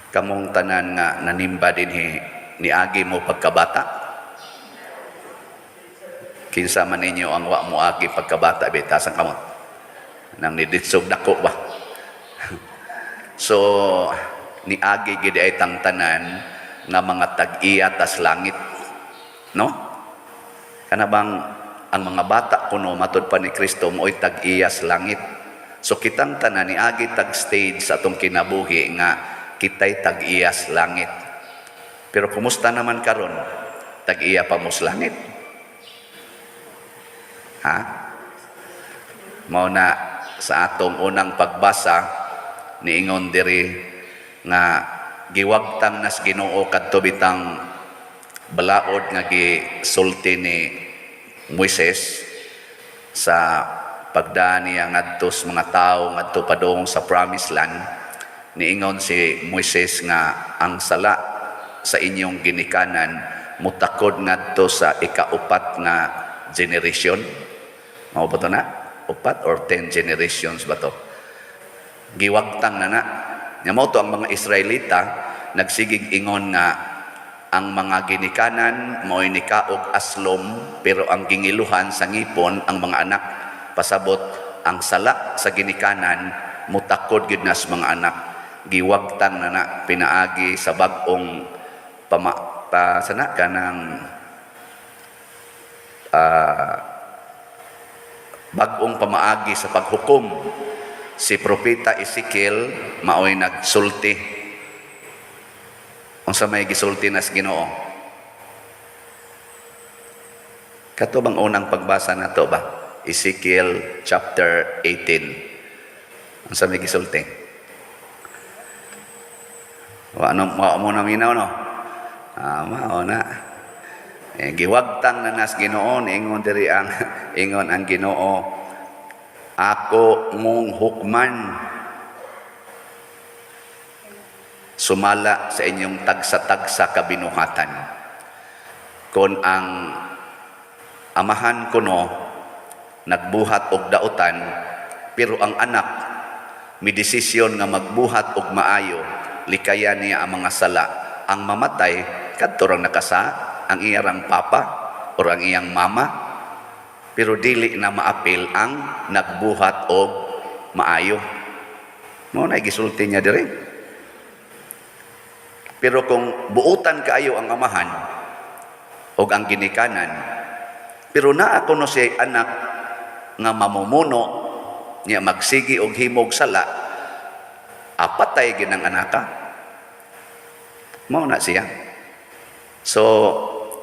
kamong tanan nga nanimba dinhi niagi mo pagkabata. Kinsa man ninyo ang wa mo agi pagkabata bitasan kamot nang niditsog dako ba. So niagi gid ay tang tanan nga mga tag-iya tas langit, no? Kana bang ang mga bata kuno matud pa ni Kristo mo'y tag-iya sa langit. So kitang tanan niagi tag stage sa atong kinabuhi nga kitay tag-iya sa langit. Pero kumusta naman karon? Tag-iya pa mo sa langit? Ha? Mao na sa atong unang pagbasa niingon diri nga giwagtang nas Ginoo kadto bitang balaod nga gisulti ni Moises sa pagdaan niya ngadto sa mga tao ngadto padung sa promised land. Niingon si Moises nga ang sala sa inyong ginikanan mutakod ngadto sa ikaupat nga generation. Mao ba to na? 4 or 10 generations ba to? Giwagtang na. Nya mao to ang mga Israelita nagsigig ingon nga ang mga ginikanan mo'y nikaog aslom pero ang gingiluhan sa ngipon ang mga anak. Pasabot ang sala sa ginikanan mutakod gid nas mga anak. Giwagtang na pinaagi sa bag-ong sana kanang bag-ong pamaagi sa paghukom. Si propeta Ezekiel maoy nagsulti. Unsa may gisulti nas Ginoo? Kato bang unang pagbasa nato ba? Ezekiel chapter 18. Unsa may gisulti? Wa mo na minaw no? Mao na. Giwagtang na nas Ginoo ingon diri ang ingon ang Ginoo, ako mong hukman sumala sa inyong tagsa-tagsa kabinuhatan. Kung ang amahan kuno nagbuhat og dautan, pero ang anak may desisyon nga magbuhat og maayo, likayan niya ang mga sala. Ang mamatay kadto rang nakasa ang iyang papa o ang iyang mama, pero dili na maapil ang nagbuhat og maayo. Mo na gisulti niya dire. Pero kung buutan kaayo ang amahan o ang ginikanan, pero naa kuno siya anak nga mamumuno niya magsigi og himog sala, apatay ginang anaka. Mao na siya. So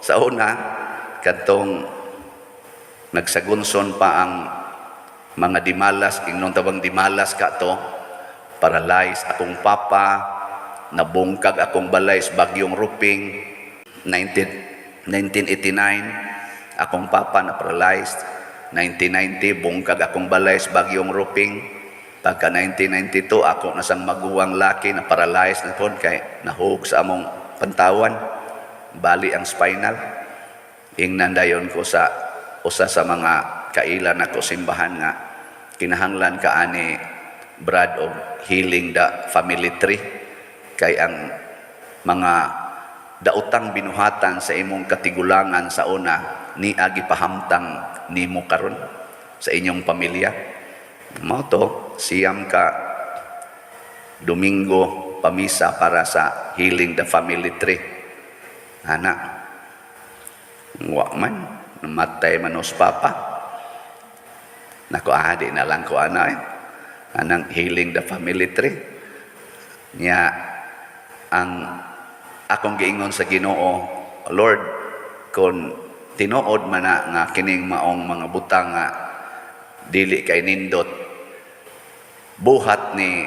sa una kadtong nagsagunson pa ang mga dimalas, ingnon tabang dimalas ka to, paralyzed akong papa, nabungkag akong balay sa bagyong Ruping 1989, akong papa na paralyzed. 1990 bungkag akong balay sa bagyong Ruping. Pagka 1992 ako nasang maguwang laki na paralyzed na po kay nahug sa among pantawan, bali ang spinal. Ingnan dayon ko sa usa sa mga kailan ako simbahan nga kinahanglan ka ani Brad og healing the family tree, kay ang mga daotang binuhatan sa imong katigulangan sa una ni agi pahamtang nimo karon sa inyong pamilya. Mao to siyam ka Domingo pamisa para sa healing the family tree. Ana wa man namatay manos papa. Nako adi na lang ko anang healing the family tree. Nya ang akong giingon sa Ginoo, Lord, kung tinuod man na nga kining maong mga butang nga dili kay nindot buhat ni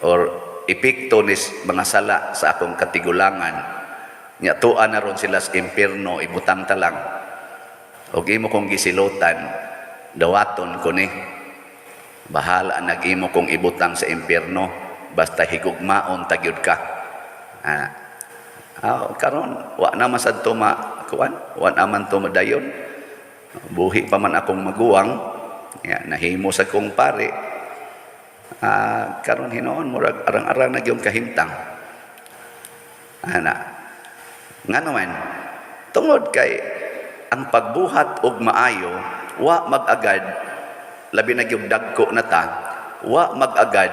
or epekto ni mga sala sa akong katigulangan, nya tuan na ron sila sa impierno, ibutang talang og imo kong gisilutan dawaton ko ni bahala nag-imo kong ibutang sa impierno basta higugmaon tagyud ka. Karon wa naman sad to kuan, wa naman to madayon, buhi pa man akong maguwang, nahimo sa kong pare. Karon hinoon murag arang-arang na gyud kahimtang Ana. Nga naman, tungod kay ang pagbuhat og maayo, wa mag-agad, labi na gyud dagko na ta, wa mag-agad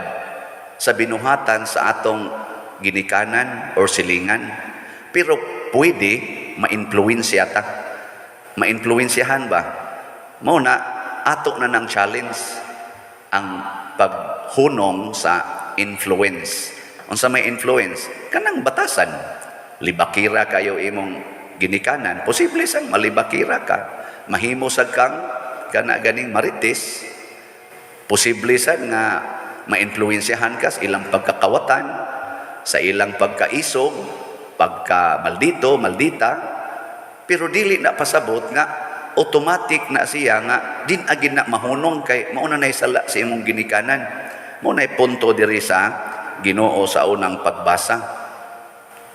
sa binuhatan sa atong ginikanan or silingan. Pero pwede ma-influensya ta. Ma-influensyahan ba? Mao na ato na ng challenge ang paghunong sa influence. Unsa may influence? Kanang batasan. Libakira kayo imong ginikanan, posible sang malibakira ka. Mahimo sad kang kana ganing marites. Posible sad nga ma-influensyahan ka sa ilang pagkakawatan, sa ilang pagkaisog, pagka maldita, pero dili na pasabot nga automatic na siya nga din agin na mahunong kay mauna na sala sa imong ginikanan. Mao na punto diri sa Ginoo sa unang pagbasa.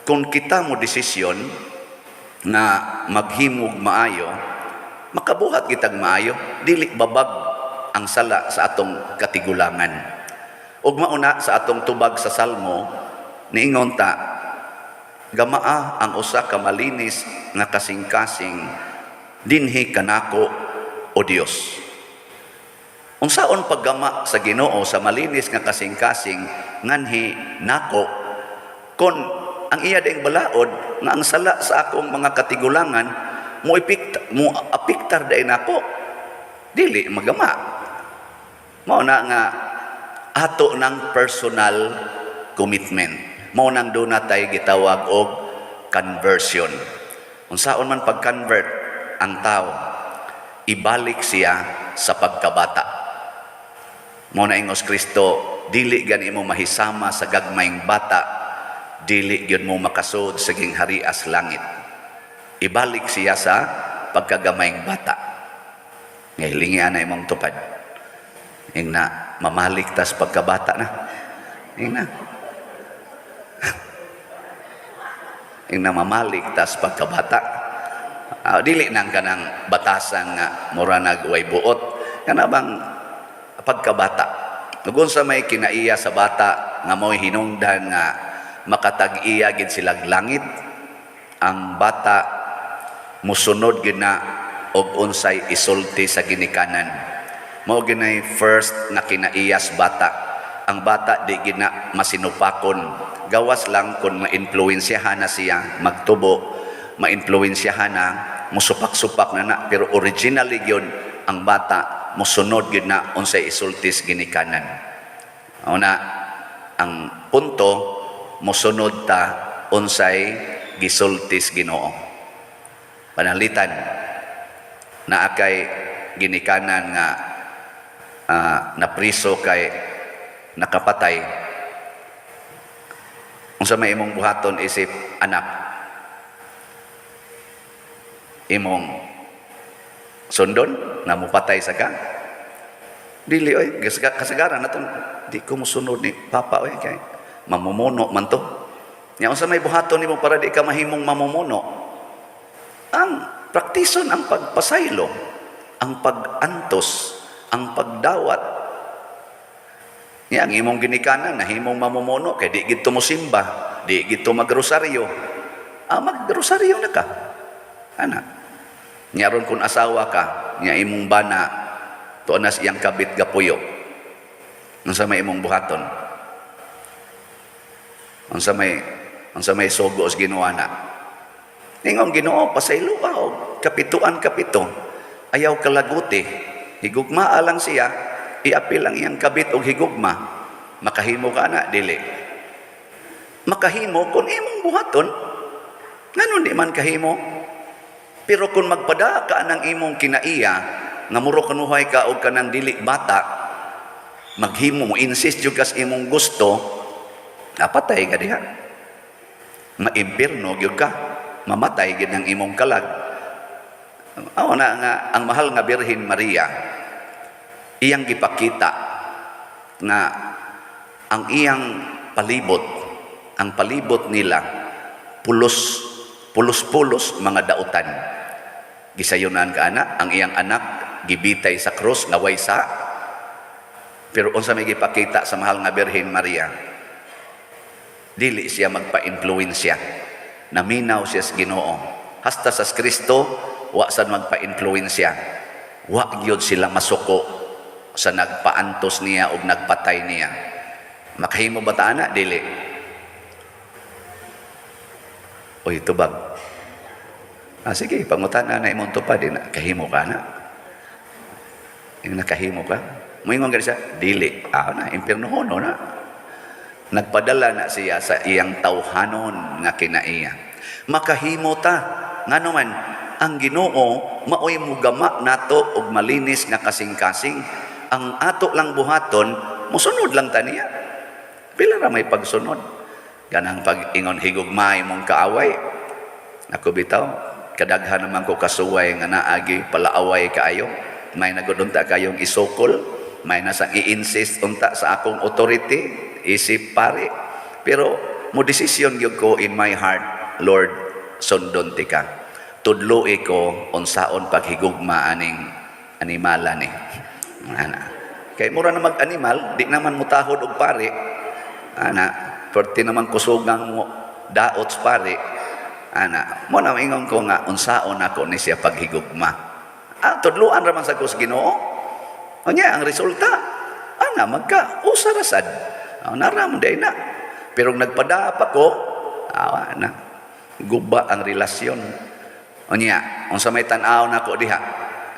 Kung kita mo desisyon na maghimog maayo, makabuhat kitag maayo, dili babag ang sala sa atong katigulangan. Ug mauna sa atong tubag sa Salmo, niingon ta, gamaa ang usa ka malinis nga kasing-kasing dinhi kanako o Dios. Unsaon paggama sa Ginoo sa malinis nga kasing-kasing nganhi nako, kon ang iya ding balaod nga ang sala sa akong mga katigulangan mo apiktar day nako, dili magama. Mao na nga ato ng personal commitment. Mao nang do natay gitawag og conversion. Unsaon man pag-convert ang tao, ibalik siya sa pagkabata. Mao na ingos Kristo, dili gani mo mahisama sa gagmayng bata, dili gyud mo makasud sa ging harias langit. Ibalik siya sa pagkagamay bata. Ngahilingi na imong tupad. Ing na mamalik tas pagkabata na. Ing na. Ing na mamalik tas pagkabata. Dili nang kanang batasan nga mura nagway buot. Kana bang pagkabata. Kung sa may kinaiya sa bata nga mo'y hinungdan nga makatag-iya gid silang langit, ang bata musunod gid na og unsay isulti sa ginikanan. Mao ginay first nga kinaiyas bata. Ang bata di gid na masinupakon. Gawas lang kung ma-influensyahan na siya magtubo, ma-influensyahan na musupak-supak na pero originally gyud ang bata musunod gid na unsay isultis ginikanan. Una ang punto, musunod ta unsay gisultis Ginoo. Panalitan na akay ginikanan nga napriso kay nakapatay. Unsa may imong buhaton isip anak? Imong sundon na mupatay sa ka? Dili oy, kasagaran naton di ko mosunod ni papa oy kay mamumuno man to. Nya unsa may buhaton nimo para di ka mahimong mamumuno? Ang praktison ang pagpasaylo, ang pag-antos, ang pagdawat. Nya ang imong ginikanan nahimong mamumuno kay di gid to mosimba, di gid to magrosaryo. Magrosaryo na ka. Ana. Nya ron kun asawa ka, nya imong bana tuanas iyang kabit gapuyo. Unsa may imong buhaton? Unsa may sugo sa Ginoo na? Ingon Ginoo pasaylo ka og kapituan kapito. Ayaw kalaguti. Higugma lang siya, iapil ang iyang kabit og higugma. Makahimo ka na dili. Makahimo kun imong buhaton. Ngano di man kahimo? Pero kung magpada ka ng imong kinaiya, nga muro kanuhay ka o kanang dili bata, maghimo mo, insist yung kas imong gusto, napatay ka diha. Maimpirno yung ka, mamatay gid ang imong kalag. Aw na nga, ang mahal nga Birhen Maria, iyang gipakita nga ang iyang palibot, ang palibot nila, pulos-pulos mga dautan. Gisayunan ka anak, ang iyang anak gibitay sa krus nga way sa. Pero unsa may gipakita sa mahal nga Birhen Maria, dili siya magpa-influensya. naminaw siya sa Ginoo. Hasta sa Kristo, wa sad magpa-influensya. Wa gyud sila masuko sa nagpaantos niya ug nagpatay niya. Makahimo ba ta ana? Dili. Oy, tubag. Sige, pangutana na imong tupad din. Kahimo ka na. Yung nakahimo ka. Moingon ka siya, dili. Na, impiernohon na. Nagpadala na siya sa iyang tawhanon nga kinaiya. Makahimo ta. Nga naman, ang Ginoo maoy mugama nato og malinis nga kasing-kasing. Ang ato lang buhaton, musunod lang ta niya. Pila ra may pagsunod. Ganang pag-ingon higugmay mong kaaway. Ako bitaw, kadaghan naman ko kasuway nga naagi palaaway kaayo. May nagudunta kayong isukol, may nasang i-insist unta sa akong authority, isip pare. Pero mo desisyon gyud ko in my heart, Lord, sundon ti ka. Tudloi ko unsaon paghigugma aning animala ni. Ana. Kay mura na mag-animal, di naman mutahod og pare. Ana, perti naman kusugang mo daot pare. Ana, mo na ingon ko nga unsaon ako ni siya paghigugma. Tudluan raman sa kus Ginoo. Unya ang resulta, ana magka usarasad. Naram day na. Pero nagpadapa ko, na guba ang relasyon. Unya, unsa may tan-aw nako diha,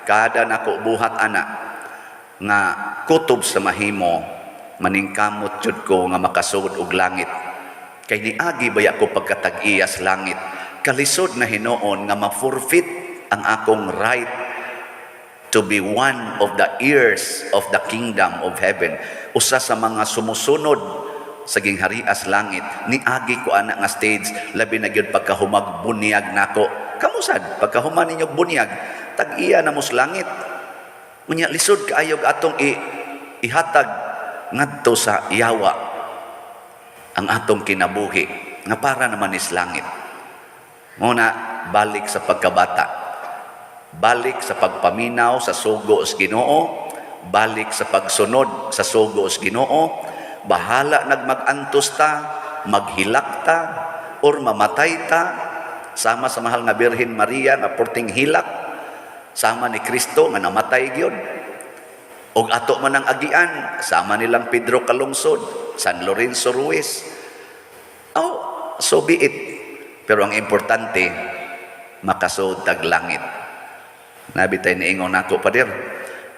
kada nako buhat ana nga kutob sa mahimo, maningkamot jud ko nga makasud og langit. Kay niagi baya ko pagkatag-iya sa langit, kalisod na hinuon nga ma-forfeit ang akong right to be one of the heirs of the kingdom of heaven. Usa sa mga sumusunod sa gingharias langit, niagi ko ana nga stage, labi na gyud pagkahumag bunyag nako. Kamusad pagkahuman ninyo bunyag, tag-iya na mo sa langit. Unya lisod kaayog atong ihatag ngadto sa yawa ang atong kinabuhi nga para naman is langit. Muna balik sa pagkabata, balik sa pagpaminaw sa sugo sa Ginoo, balik sa pagsunod sa sugo sa Ginoo. Bahala nagmag-antos ta, maghilak ta, or mamatay ta, sama sa mahal nga Birhen Maria nga porting hilak, sama ni Kristo nga namatay gyud. Og ato man ang agian, sama nilang Pedro Calungsod, San Lorenzo Ruiz. So be it. Pero ang importante, makasud tag langit. Nabitay ni ingon nako, Pader,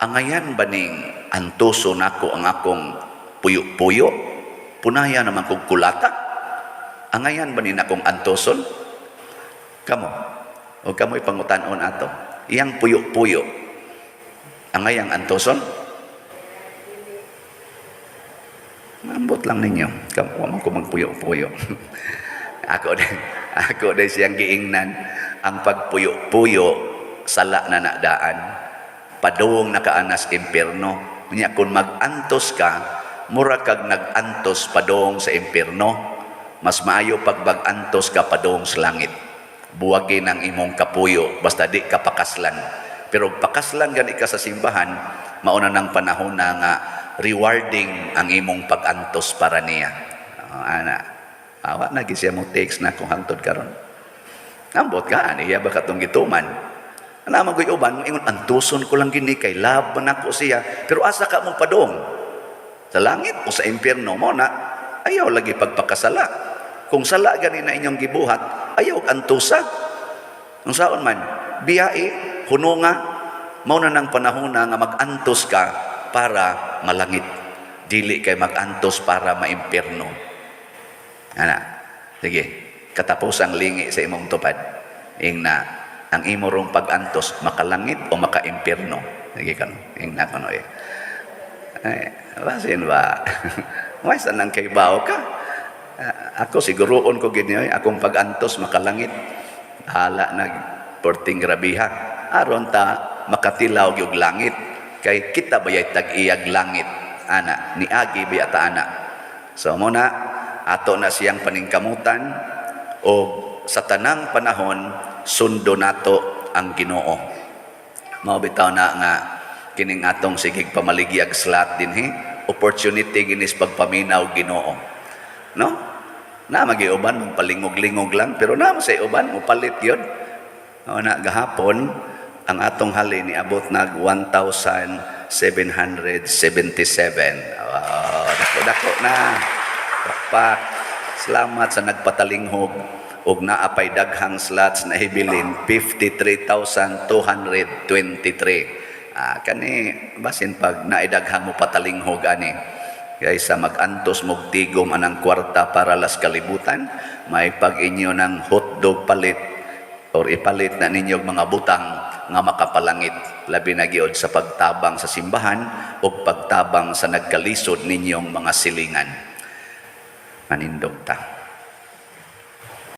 angayan ba ning antuso nako ang akong puyo-puyo? Punaya naman kong kulata. Angayan ba nin akong antuson? Kamo, o kamo'y pangutanon ato. Iyang puyo-puyo, angayang antuson? Mambot lang ninyo. Kamu man ko magpuyo-puyo. ako din siyang giingnan. Ang pagpuyo-puyo, sala na nadaan. Padung nakaanas impierno. Kanya kung mag-antos ka, mura kag nag-antos padung sa impierno. Mas maayo pag mag-antos ka padung sa langit. Buwagin ang imong kapuyo, basta di ka pakaslan. Pero pakaslan gani ka sa simbahan, mauna ng panahon na nga rewarding ang imong pag-antos para niya. Awa na siya mo text na kung hangtod karon. Ambot ka, niya ba katong gituman? Naman ko'y uban, ingon, antuson ko lang gini, kay laban ako siya. Pero asa ka mong padong? Sa langit o sa impyerno mo na, ayaw lagi pagpakasala. Kung sala gani na inyong gibuhat, ayaw antusag. Kung saan man, biyai, hununga, mauna ng panahon na nga mag-antos ka para malangit. Dili kay mag-antos para maimpyerno. Sige, katapusang lingi sa imong tupad. Ingna, ang imo rong pag-antos, makalangit o makaimpyerno. Sige ka, ingna ka no eh. Basin ba? May sanang kay bao ka? Ako siguroon ko ganyan, akong pag-antos makalangit. Hala nag porting grabiha. Aron ta makatilaw yung langit. Kay kita bayay tag-iyag langit. Ana, niagi biyata ana. So muna, ato na siyang paningkamutan o sa tanang panahon, sundo nato ang Ginoo. Mao na nga kining atong sigig pamaligyag slat dinhi, opportunity ginis pagpaminaw Ginoo. No? Na magiuban mo palingog-lingog lang pero na sa uban mo palit yun. O na gahapon ang atong halin niabot nag 1,777. Dako na. Pakpak. Salamat sa nagpatalinghog ug naapay daghang slots na hibilin 53,223. Kani basin pag naidaghang mo patalinghog ani kaysa mag-antos mog tigom anang kwarta para las kalibutan, may pag inyo ng hotdog palit or ipalit na ninyo mga butang nga makapalangit labi na giod sa pagtabang sa simbahan o pagtabang sa nagkalisod ninyong mga silingan. Manindog ta.